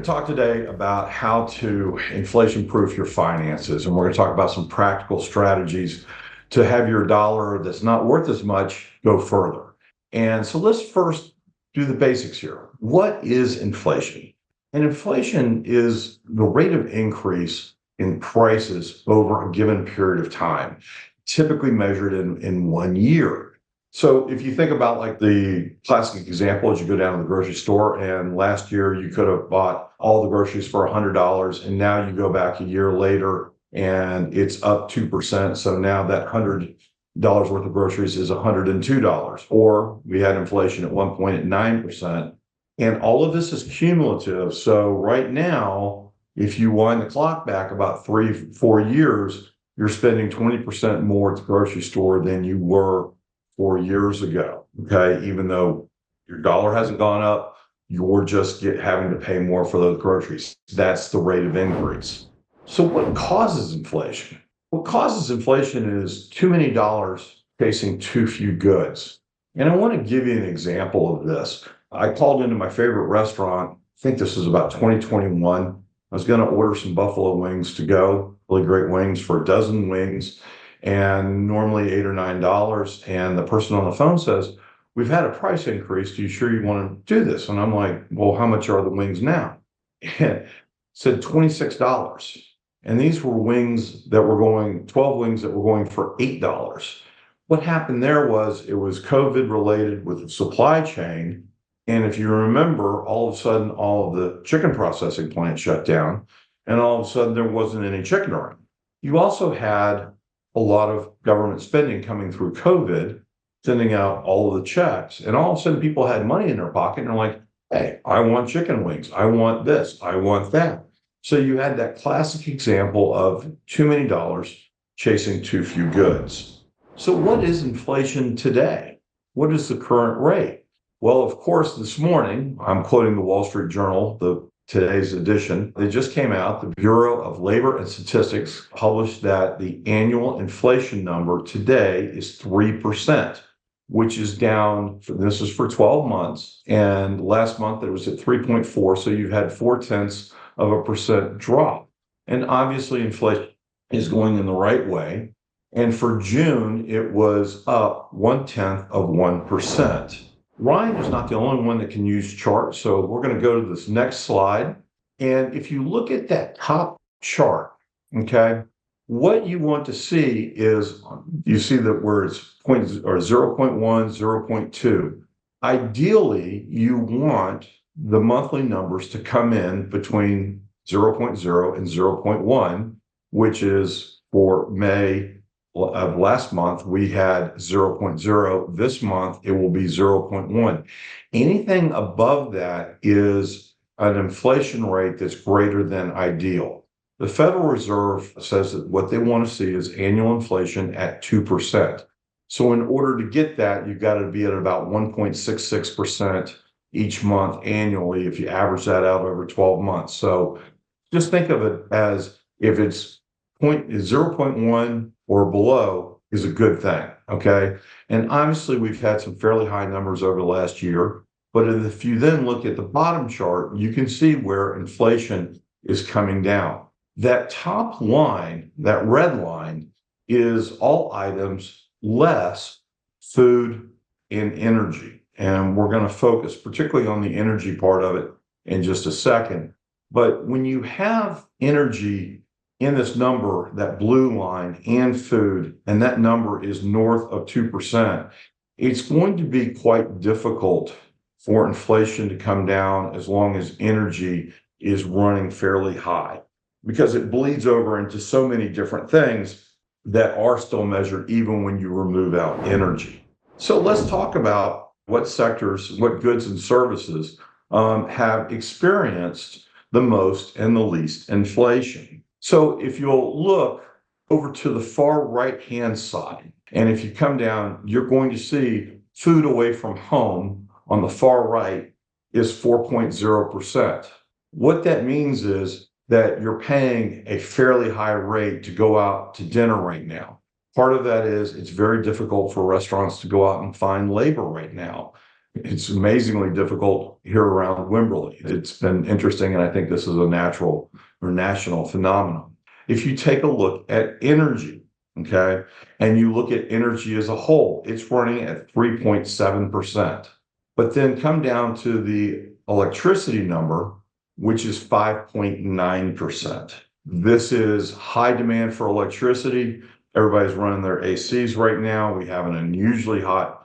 talk today about how to inflation-proof your finances, and we're going to talk about some practical strategies to have your dollar that's not worth as much go further. And so let's first do the basics here. What is inflation? And inflation is the rate of increase in prices over a given period of time, typically measured in 1 year. So if you think about like the classic example is you go down to the grocery store and last year you could have bought all the groceries for $100 and now you go back a year later and it's up 2%. So now that $100 worth of groceries is $102. Or we had inflation at one point at 9%. And all of this is cumulative. So right now, if you wind the clock back about 3-4 years, you're spending 20% more at the grocery store than you were 4 years ago, okay? Even though your dollar hasn't gone up, you're just having to pay more for those groceries. That's the rate of increase. So what causes inflation? What causes inflation is too many dollars chasing too few goods. And I want to give you an example of this. I called into my favorite restaurant, I think this was about 2021. I was going to order some buffalo wings to go, really great wings for a dozen wings, and normally $8 or $9. And the person on the phone says, "We've had a price increase. Are you sure you want to do this?" And I'm like, "Well, how much are the wings now?" And it said $26. And these were wings that were going, 12 wings that were going for $8. What happened there was it was COVID related with the supply chain. And if you remember, all of a sudden, all of the chicken processing plants shut down, and all of a sudden there wasn't any chicken around. You also had a lot of government spending coming through COVID, sending out all of the checks, and all of a sudden people had money in their pocket and they're like, "Hey, I want chicken wings. I want this. I want that." So you had that classic example of too many dollars chasing too few goods. So what is inflation today? What is the current rate? Well, of course, this morning, I'm quoting the Wall Street Journal, today's edition. It just came out. The Bureau of Labor and Statistics published that the annual inflation number today is 3%, which is down. This is for 12 months. And last month it was at 3.4. So you've had 0.4% drop. And obviously inflation is going in the right way. And for June, it was up 0.1%. Ryan is not the only one that can use charts, so we're going to go to this next slide. And if you look at that top chart, okay, what you want to see is you see that where it's 0.1, 0.2. Ideally, you want the monthly numbers to come in between 0.0 and 0.1, which is for May of last month, we had 0.0. This month, it will be 0.1. Anything above that is an inflation rate that's greater than ideal. The Federal Reserve says that what they want to see is annual inflation at 2%. So in order to get that, you've got to be at about 1.66% each month annually if you average that out over 12 months. So just think of it as if it's 0.1 or below is a good thing, okay? And obviously, we've had some fairly high numbers over the last year, but if you then look at the bottom chart, you can see where inflation is coming down. That top line, that red line, is all items less food and energy. And we're going to focus particularly on the energy part of it in just a second. But when you have energy in this number, that blue line, and food, and that number is north of 2%, it's going to be quite difficult for inflation to come down as long as energy is running fairly high, because it bleeds over into so many different things that are still measured even when you remove out energy. So let's talk about what sectors, what goods and services have experienced the most and the least inflation. So if you'll look over to the far right-hand side, and if you come down, you're going to see food away from home on the far right is 4.0%. What that means is that you're paying a fairly high rate to go out to dinner right now. Part of that is it's very difficult for restaurants to go out and find labor right now. It's amazingly difficult here around Wimberley. It's been interesting, and I think this is a natural or national phenomenon. If you take a look at energy, okay, and you look at energy as a whole, it's running at 3.7%. But then come down to the electricity number, which is 5.9%. This is high demand for electricity. Everybody's running their ACs right now. We have an unusually hot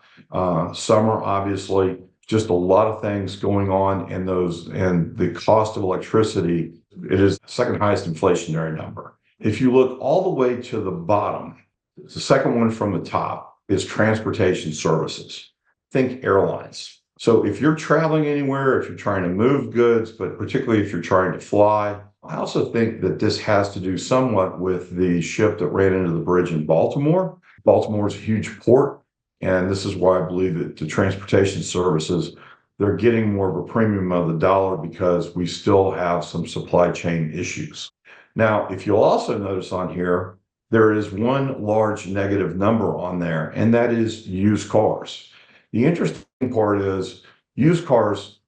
summer, obviously, just a lot of things going on in those, and the cost of electricity, it is the second highest inflationary number. If you look all the way to the bottom, the second one from the top is transportation services. Think airlines. So if you're traveling anywhere, if you're trying to move goods, but particularly if you're trying to fly, I also think that this has to do somewhat with the ship that ran into the bridge in Baltimore. Baltimore is a huge port, and this is why I believe that the transportation services, they're getting more of a premium of the dollar because we still have some supply chain issues. Now, if you'll also notice on here, there is one large negative number on there, and that is used cars. The interesting part is used cars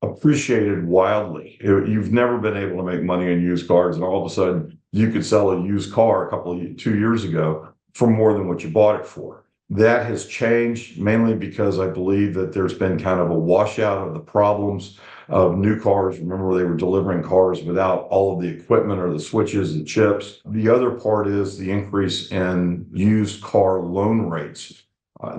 appreciated wildly. You've never been able to make money on used cars, and all of a sudden you could sell a used car 2 years ago for more than what you bought it for. That has changed mainly because I believe that there's been kind of a washout of the problems of new cars. Remember, they were delivering cars without all of the equipment or the switches and chips. The other part is the increase in used car loan rates.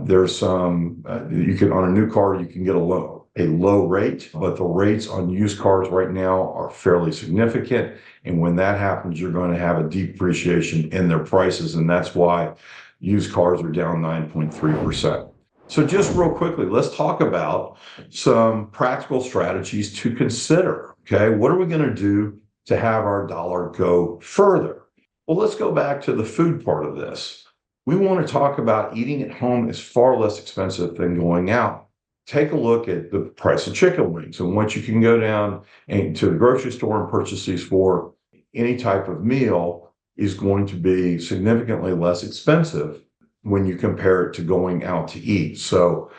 There's some, you can, on a new car, you can get a low rate, but the rates on used cars right now are fairly significant. And when that happens, you're going to have a depreciation in their prices. And that's why used cars are down 9.3%. So just real quickly, let's talk about some practical strategies to consider. Okay, what are we going to do to have our dollar go further? Well, let's go back to the food part of this. We want to talk about eating at home is far less expensive than going out. Take a look at the price of chicken wings and what you can go down and to the grocery store and purchase these for. Any type of meal is going to be significantly less expensive when you compare it to going out to eat. So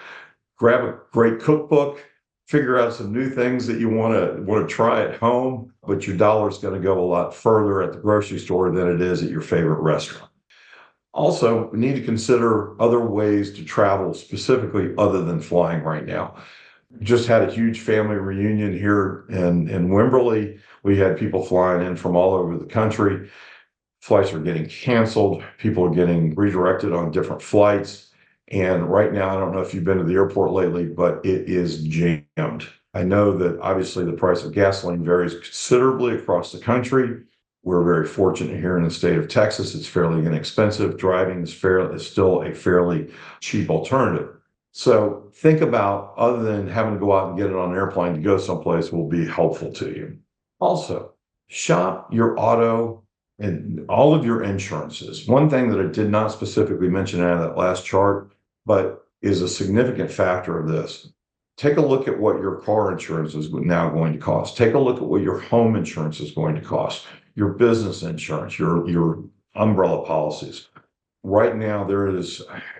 grab a great cookbook, figure out some new things that you want to try at home, but your dollar is going to go a lot further at the grocery store than it is at your favorite restaurant. Also, we need to consider other ways to travel specifically other than flying right now. Just had a huge family reunion here in Wimberley. We had people flying in from all over the country. Flights are getting canceled. People are getting redirected on different flights. And right now, I don't know if you've been to the airport lately, but it is jammed. I know that obviously the price of gasoline varies considerably across the country. We're very fortunate here in the state of Texas. It's fairly inexpensive. Driving is still a fairly cheap alternative. So think about, other than having to go out and get it on an airplane to go someplace, will be helpful to you. Also, shop your auto and all of your insurances. One thing that I did not specifically mention out of that last chart, but is a significant factor of this. Take a look at what your car insurance is now going to cost. Take a look at what your home insurance is going to cost, your business insurance, your umbrella policies. Right now,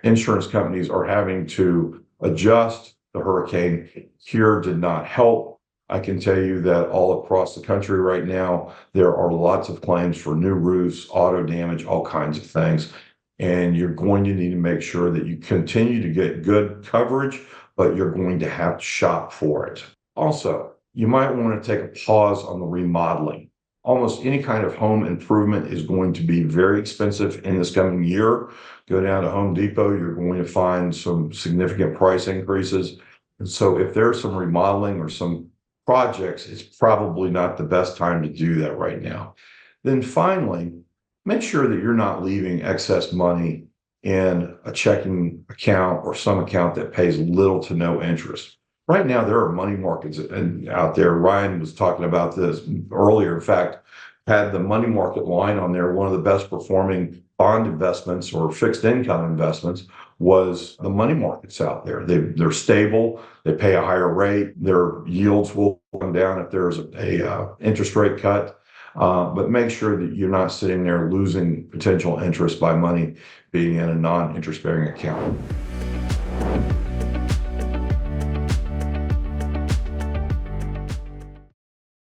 insurance companies are having to adjust. The hurricane here did not help. I can tell you that all across the country right now, there are lots of claims for new roofs, auto damage, all kinds of things. And you're going to need to make sure that you continue to get good coverage, but you're going to have to shop for it. Also, you might want to take a pause on the remodeling. Almost any kind of home improvement is going to be very expensive in this coming year. Go down to Home Depot, you're going to find some significant price increases. And so if there's some remodeling or some projects, it's probably not the best time to do that right now. Then finally, make sure that you're not leaving excess money in a checking account or some account that pays little to no interest. Right now, there are money markets out there. Ryan was talking about this earlier. In fact, had the money market line on there. One of the best performing bond investments or fixed income investments was the money markets out there. They're stable. They pay a higher rate. Their yields will come down if there's a interest rate cut. But make sure that you're not sitting there losing potential interest by money being in a non-interest bearing account.